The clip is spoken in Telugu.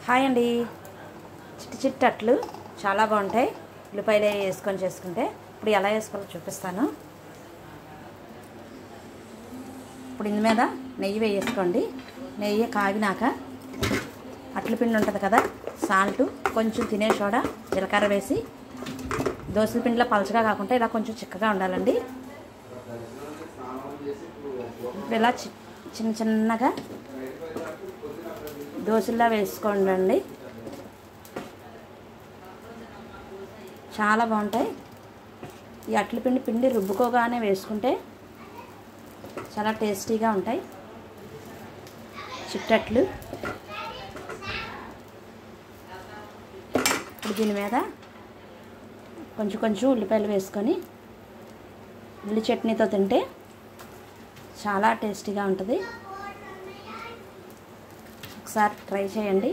హాయ్ అండి. చిట్టి చిట్టి అట్లు చాలా బాగుంటాయి. ఉల్లిపాయలు వేసుకొని చేసుకుంటే ఇప్పుడు ఎలా వేసుకోవాలో చూపిస్తాను. ఇప్పుడు ఇందు మీద నెయ్యి వేసుకోండి. నెయ్యి కాగినాక అట్ల పిండి ఉంటుంది కదా, సాల్ట్, కొంచెం తినే సోడా, జీలకర్ర వేసి దోసల పిండిలో పలచగా కాకుండా ఇలా కొంచెం చిక్కగా ఉండాలండి. ఇప్పుడు ఇలా చిన్న చిన్నగా దోశల్లా వేసుకోండి. చాలా బాగుంటాయి. ఈ అట్ల పిండి రుబ్బుకోగానే వేసుకుంటే చాలా టేస్టీగా ఉంటాయి చిట్టట్లు. ఇప్పుడు దీని మీద కొంచెం కొంచెం ఉల్లిపాయలు వేసుకొని ఉల్లి చట్నీతో తింటే చాలా టేస్టీగా ఉంటుంది. ఒకసారి ట్రై చేయండి.